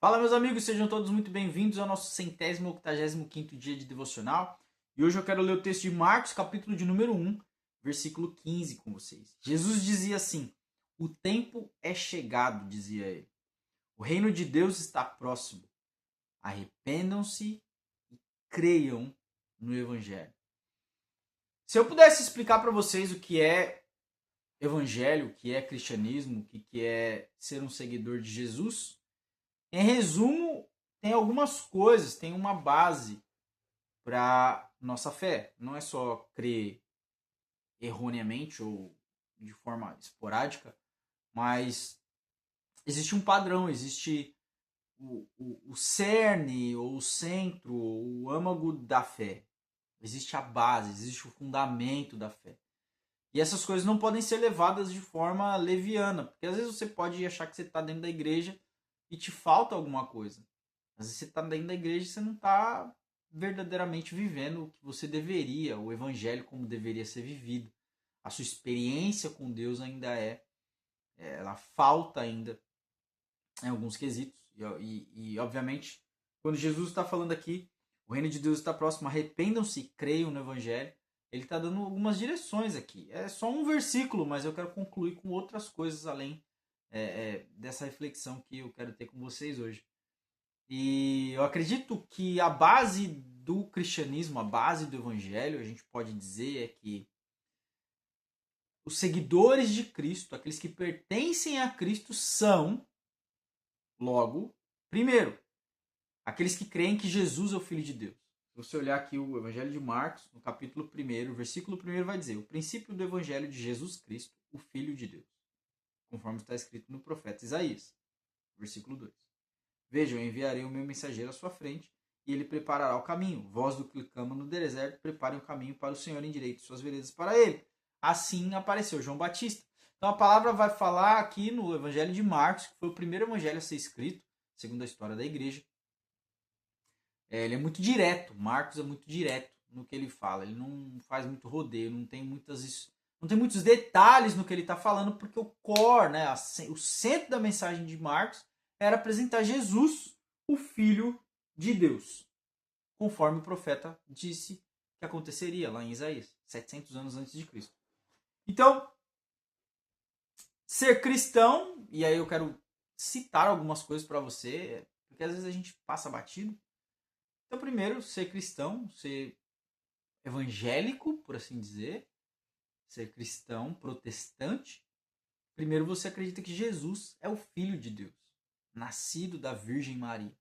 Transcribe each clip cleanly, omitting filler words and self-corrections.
Fala, meus amigos, sejam todos muito bem-vindos ao nosso 185º dia de devocional. E hoje eu quero ler o texto de Marcos, capítulo de número 1, versículo 15 com vocês. Jesus dizia assim: "O tempo é chegado", dizia ele. "O reino de Deus está próximo. Arrependam-se e creiam no evangelho." Se eu pudesse explicar para vocês o que é evangelho, o que é cristianismo, o que é ser um seguidor de Jesus, em resumo, tem algumas coisas, tem uma base para nossa fé. Não é só crer erroneamente ou de forma esporádica, mas existe um padrão, existe o cerne, ou o centro, o âmago da fé. Existe a base, existe o fundamento da fé. E essas coisas não podem ser levadas de forma leviana, porque às vezes você pode achar que você está dentro da igreja e te falta alguma coisa. Às vezes você está dentro da igreja e você não está verdadeiramente vivendo o que você deveria, o evangelho como deveria ser vivido. A sua experiência com Deus ainda ela falta ainda em alguns quesitos. E obviamente, quando Jesus está falando aqui, o reino de Deus está próximo, arrependam-se e creiam no evangelho, ele está dando algumas direções aqui. É só um versículo, mas eu quero concluir com outras coisas além dessa reflexão que eu quero ter com vocês hoje. E eu acredito que a base do cristianismo, a base do evangelho, a gente pode dizer é que os seguidores de Cristo, aqueles que pertencem a Cristo, são, logo, primeiro, aqueles que creem que Jesus é o Filho de Deus. Se você olhar aqui o Evangelho de Marcos, no capítulo 1, versículo 1 vai dizer: o princípio do Evangelho de Jesus Cristo, o Filho de Deus, conforme está escrito no profeta Isaías, versículo 2. Vejam, eu enviarei o meu mensageiro à sua frente, e ele preparará o caminho. Vós do que clama no deserto, preparem o caminho para o Senhor, endireite suas veredas para ele. Assim apareceu João Batista. Então a palavra vai falar aqui no Evangelho de Marcos, que foi o primeiro evangelho a ser escrito, segundo a história da igreja. Ele é muito direto, Marcos é muito direto no que ele fala. Ele não faz muito rodeio, não tem muitos detalhes no que ele está falando, porque o core, né, o centro da mensagem de Marcos era apresentar Jesus, o Filho de Deus, conforme o profeta disse que aconteceria lá em Isaías, 700 anos antes de Cristo. Então, ser cristão, e aí eu quero citar algumas coisas para você, porque às vezes a gente passa batido. Então, primeiro, ser cristão, ser evangélico, por assim dizer, ser cristão, protestante. Primeiro, você acredita que Jesus é o Filho de Deus, nascido da Virgem Maria.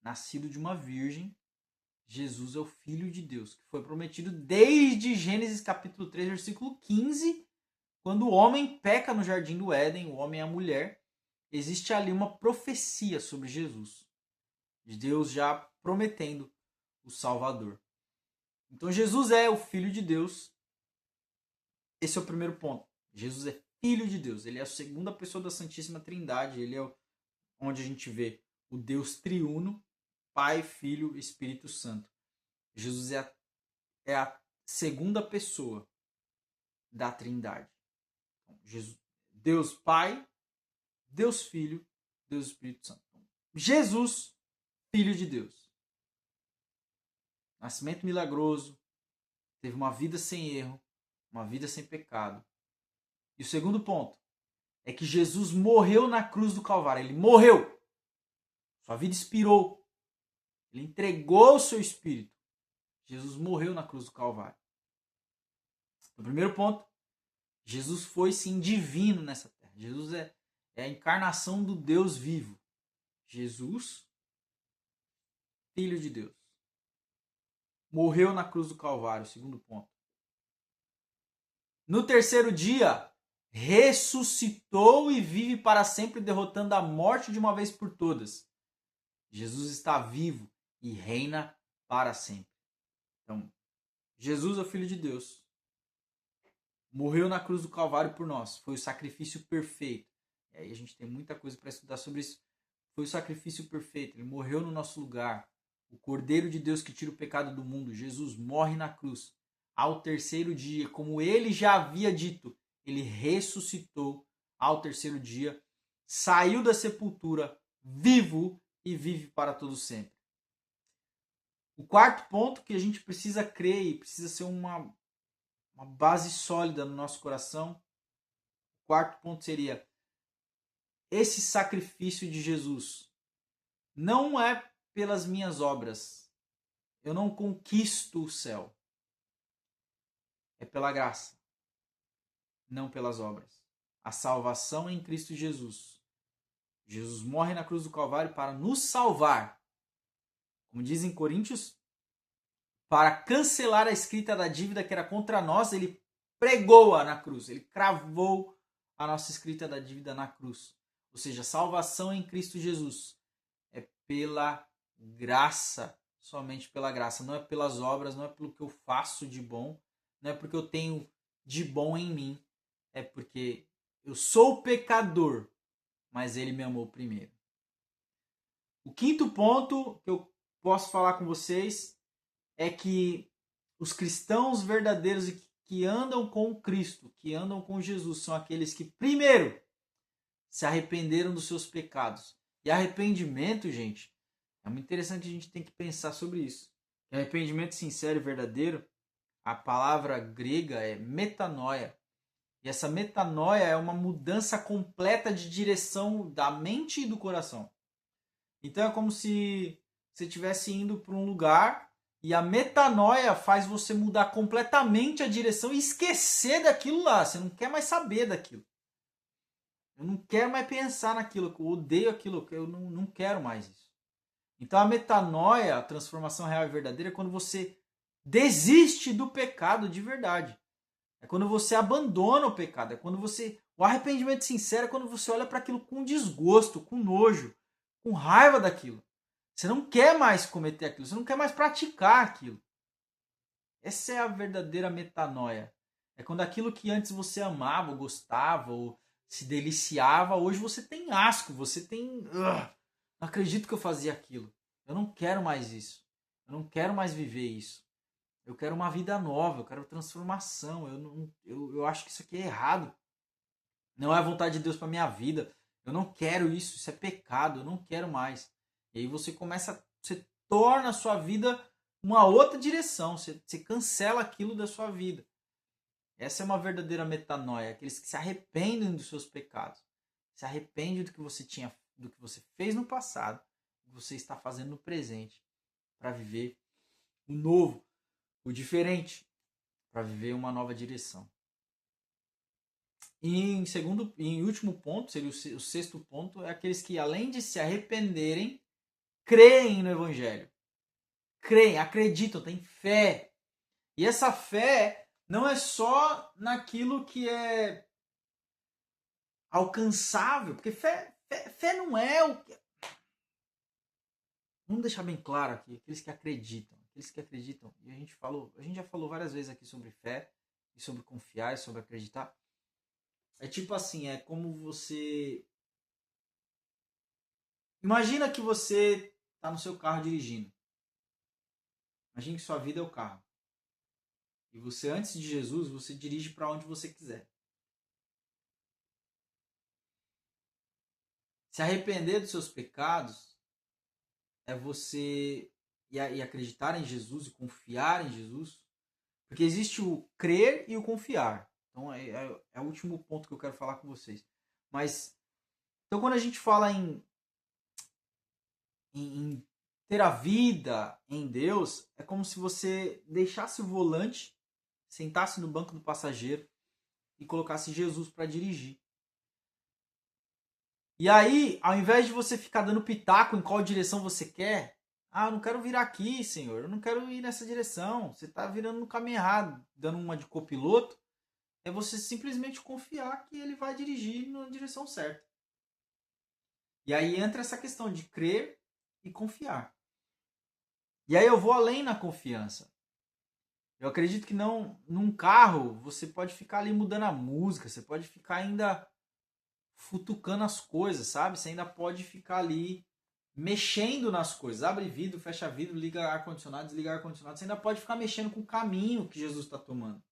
Nascido de uma virgem, Jesus é o Filho de Deus, que foi prometido desde Gênesis capítulo 3, versículo 15, quando o homem peca no jardim do Éden, o homem e a mulher. Existe ali uma profecia sobre Jesus, de Deus já prometendo o Salvador. Então Jesus é o Filho de Deus. Esse é o primeiro ponto. Jesus é Filho de Deus. Ele é a segunda pessoa da Santíssima Trindade. Ele é onde a gente vê o Deus triuno, Pai, Filho e Espírito Santo. Jesus é a segunda pessoa da Trindade. Jesus, Deus Pai, Deus Filho, Deus Espírito Santo. Jesus, Filho de Deus. Nascimento milagroso, teve uma vida sem erro, uma vida sem pecado. E o segundo ponto é que Jesus morreu na cruz do Calvário. Ele morreu. Sua vida expirou. Ele entregou o seu espírito. Jesus morreu na cruz do Calvário. O primeiro ponto, Jesus foi sim divino nessa terra. Jesus é a encarnação do Deus vivo. Jesus, Filho de Deus. Morreu na cruz do Calvário, segundo ponto. No terceiro dia, ressuscitou e vive para sempre, derrotando a morte de uma vez por todas. Jesus está vivo e reina para sempre. Então, Jesus é o Filho de Deus. Morreu na cruz do Calvário por nós. Foi o sacrifício perfeito. E aí a gente tem muita coisa para estudar sobre isso. Foi o sacrifício perfeito. Ele morreu no nosso lugar. O Cordeiro de Deus que tira o pecado do mundo. Jesus morre na cruz. Ao terceiro dia, como ele já havia dito, ele ressuscitou ao terceiro dia. Saiu da sepultura vivo e vive para todo sempre. O quarto ponto que a gente precisa crer e precisa ser uma base sólida no nosso coração. O quarto ponto seria: esse sacrifício de Jesus não é pelas minhas obras. Eu não conquisto o céu. É pela graça, não pelas obras. A salvação é em Cristo Jesus. Jesus morre na cruz do Calvário para nos salvar. Como diz em Coríntios, para cancelar a escrita da dívida que era contra nós, ele pregou-a na cruz. Ele cravou a nossa escrita da dívida na cruz. Ou seja, salvação em Cristo Jesus é pela graça, somente pela graça. Não é pelas obras, não é pelo que eu faço de bom, não é porque eu tenho de bom em mim. É porque eu sou pecador, mas ele me amou primeiro. O quinto ponto que eu posso falar com vocês é que os cristãos verdadeiros e que andam com Cristo, que andam com Jesus, são aqueles que, primeiro, se arrependeram dos seus pecados. E arrependimento, gente, é muito interessante, a gente tem que pensar sobre isso. Arrependimento sincero e verdadeiro, a palavra grega é metanoia. E essa metanoia é uma mudança completa de direção da mente e do coração. Então é como se você estivesse indo para um lugar e a metanoia faz você mudar completamente a direção e esquecer daquilo lá. Você não quer mais saber daquilo. Eu não quero mais pensar naquilo. Eu odeio aquilo. Eu não quero mais isso. Então a metanoia, a transformação real e verdadeira, é quando você desiste do pecado de verdade. É quando você abandona o pecado. É quando você... O arrependimento sincero é quando você olha para aquilo com desgosto, com nojo, com raiva daquilo. Você não quer mais cometer aquilo. Você não quer mais praticar aquilo. Essa é a verdadeira metanoia. É quando aquilo que antes você amava, ou gostava, ou se deliciava, hoje você tem asco. Você tem... não acredito que eu fazia aquilo. Eu não quero mais isso. Eu não quero mais viver isso. Eu quero uma vida nova, eu quero transformação. Eu acho que isso aqui é errado. Não é a vontade de Deus para minha vida. Eu não quero isso, isso é pecado, eu não quero mais. E aí você torna a sua vida uma outra direção. Você cancela aquilo da sua vida. Essa é uma verdadeira metanoia. Aqueles que se arrependem dos seus pecados. Se arrependem do que você fez no passado, do que você está fazendo no presente, para viver o novo, o diferente, para viver uma nova direção. E em último ponto, seria o sexto ponto, é aqueles que, além de se arrependerem, creem no Evangelho. Creem, acreditam, têm fé. E essa fé não é só naquilo que é alcançável, porque fé não é o que... Vamos deixar bem claro aqui, aqueles que acreditam, e a gente já falou várias vezes aqui sobre fé, e sobre confiar, e sobre acreditar. É tipo assim, é como você... Imagina que você está no seu carro dirigindo. Imagina que sua vida é o carro. E você, antes de Jesus, você dirige para onde você quiser. Se arrepender dos seus pecados é você e acreditar em Jesus e confiar em Jesus. Porque existe o crer e o confiar. Então é o último ponto que eu quero falar com vocês. Mas, então quando a gente fala em ter a vida em Deus, é como se você deixasse o volante, sentasse no banco do passageiro e colocasse Jesus para dirigir. E aí, ao invés de você ficar dando pitaco em qual direção você quer, eu não quero virar aqui, senhor, eu não quero ir nessa direção, você está virando no caminho errado, dando uma de copiloto, é você simplesmente confiar que ele vai dirigir na direção certa. E aí entra essa questão de crer e confiar. E aí eu vou além na confiança. Eu acredito que não, num carro você pode ficar ali mudando a música, você pode ficar ainda futucando as coisas, sabe? Você ainda pode ficar ali mexendo nas coisas. Abre vidro, fecha vidro, liga ar-condicionado, desliga ar-condicionado. Você ainda pode ficar mexendo com o caminho que Jesus está tomando.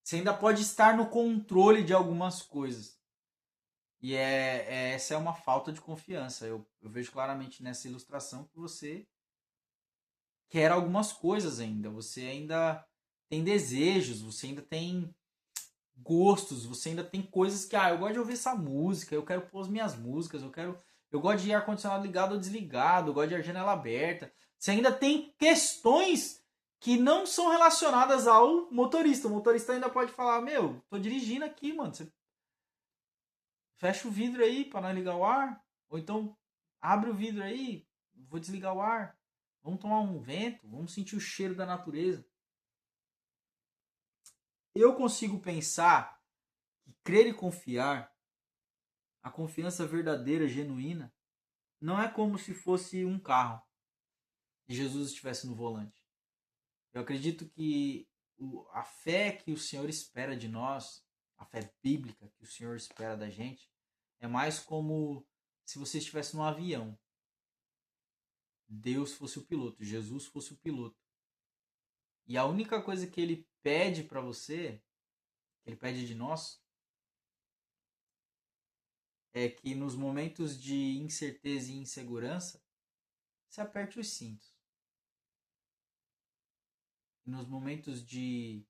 Você ainda pode estar no controle de algumas coisas. E essa é uma falta de confiança. Eu vejo claramente nessa ilustração que você quer algumas coisas ainda. Você ainda tem desejos, você ainda tem gostos, você ainda tem coisas que, eu gosto de ouvir essa música, eu quero pôr as minhas músicas, eu gosto de ar-condicionado ligado ou desligado, eu gosto de janela aberta. Você ainda tem questões que não são relacionadas ao motorista. O motorista ainda pode falar, meu, tô dirigindo aqui, mano, você fecha o vidro aí para não ligar o ar, ou então abre o vidro aí, vou desligar o ar. Vamos tomar um vento, vamos sentir o cheiro da natureza. Eu consigo pensar que crer e confiar, a confiança verdadeira, genuína, não é como se fosse um carro e Jesus estivesse no volante. Eu acredito que a fé que o Senhor espera de nós, a fé bíblica que o Senhor espera da gente, é mais como se você estivesse num avião. Deus fosse o piloto, Jesus fosse o piloto. E a única coisa que ele pede para você, que ele pede de nós, é que nos momentos de incerteza e insegurança, você aperte os cintos. E nos momentos de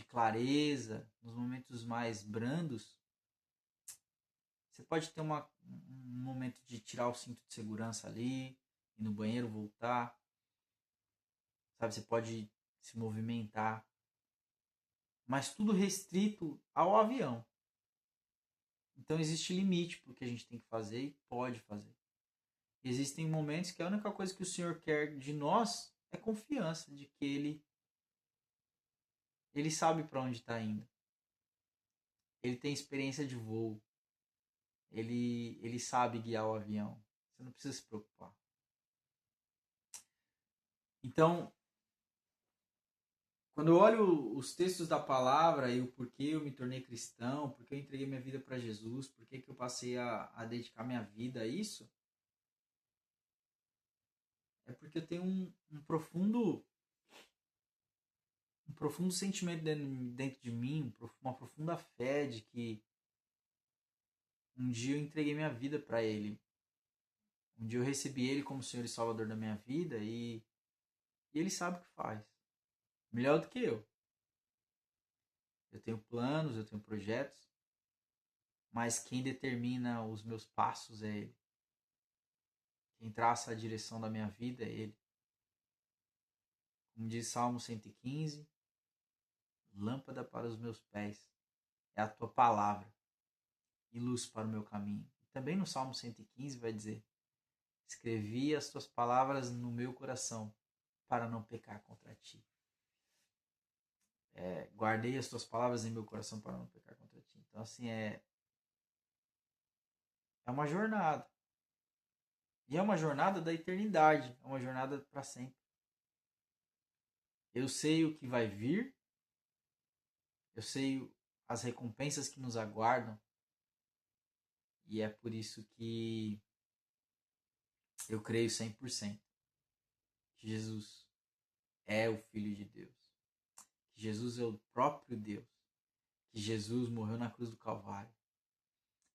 clareza, nos momentos mais brandos, você pode ter um momento de tirar o cinto de segurança ali, ir no banheiro, voltar. Sabe, você pode se movimentar. Mas tudo restrito ao avião. Então existe limite para o que a gente tem que fazer e pode fazer. Existem momentos que a única coisa que o Senhor quer de nós é confiança de que Ele sabe para onde está indo. Ele tem experiência de voo. Ele sabe guiar o avião. Você não precisa se preocupar. Então, quando eu olho os textos da palavra e o porquê eu me tornei cristão, porquê eu entreguei minha vida para Jesus, porquê que eu passei a dedicar minha vida a isso, é porque eu tenho um profundo sentimento dentro de mim, uma profunda fé de que um dia eu entreguei minha vida para Ele. Um dia eu recebi Ele como Senhor e Salvador da minha vida e Ele sabe o que faz. Melhor do que eu. Eu tenho planos, eu tenho projetos, mas quem determina os meus passos é Ele. Quem traça a direção da minha vida é Ele. Como diz Salmo 115, lâmpada para os meus pés é a tua palavra e luz para o meu caminho. E também no Salmo 115 vai dizer: escrevi as tuas palavras no meu coração para não pecar contra ti. Guardei as tuas palavras em meu coração para não pecar contra ti. Então, assim, é uma jornada. E é uma jornada da eternidade. É uma jornada para sempre. Eu sei o que vai vir. Eu sei as recompensas que nos aguardam. E é por isso que eu creio 100% que Jesus é o Filho de Deus. Que Jesus é o próprio Deus. Que Jesus morreu na cruz do Calvário.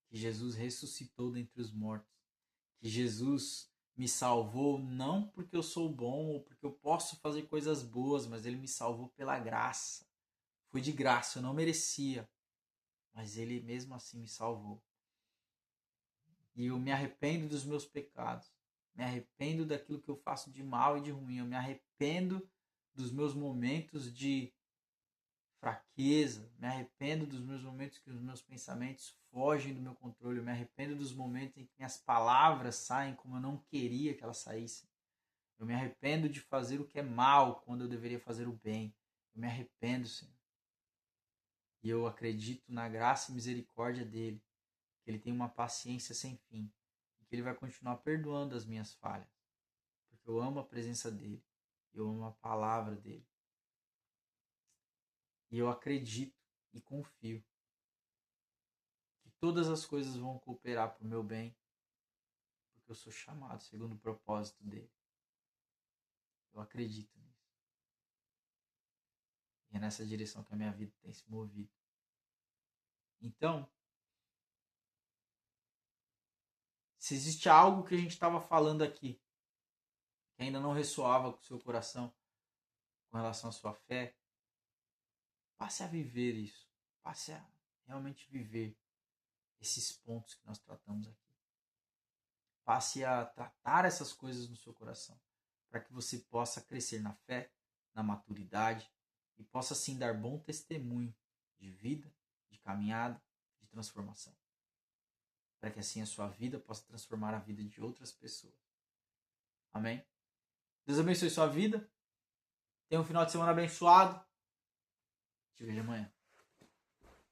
Que Jesus ressuscitou dentre os mortos. Que Jesus me salvou não porque eu sou bom ou porque eu posso fazer coisas boas, mas Ele me salvou pela graça. Foi de graça, eu não merecia, mas Ele mesmo assim me salvou. E eu me arrependo dos meus pecados. Me arrependo daquilo que eu faço de mal e de ruim. Eu me arrependo dos meus momentos de fraqueza. Me arrependo dos meus momentos que os meus pensamentos fogem do meu controle. Eu me arrependo dos momentos em que minhas palavras saem como eu não queria que elas saíssem. Eu me arrependo de fazer o que é mal quando eu deveria fazer o bem. Eu me arrependo, Senhor. E eu acredito na graça e misericórdia dele, que ele tem uma paciência sem fim e que ele vai continuar perdoando as minhas falhas, porque eu amo a presença dele, eu amo a palavra dele. E eu acredito e confio que todas as coisas vão cooperar para o meu bem, porque eu sou chamado segundo o propósito dele. Eu acredito nisso. E é nessa direção que a minha vida tem se movido. Então, Se existe algo que a gente estava falando aqui que ainda não ressoava com o seu coração com relação à sua fé, passe a viver isso. Passe a realmente viver esses pontos que nós tratamos aqui. Passe a tratar essas coisas no seu coração, para que você possa crescer na fé, na maturidade e possa sim dar bom testemunho de vida, de caminhada, de transformação. Para que assim a sua vida possa transformar a vida de outras pessoas. Amém? Deus abençoe sua vida. Tenha um final de semana abençoado. Te vejo amanhã.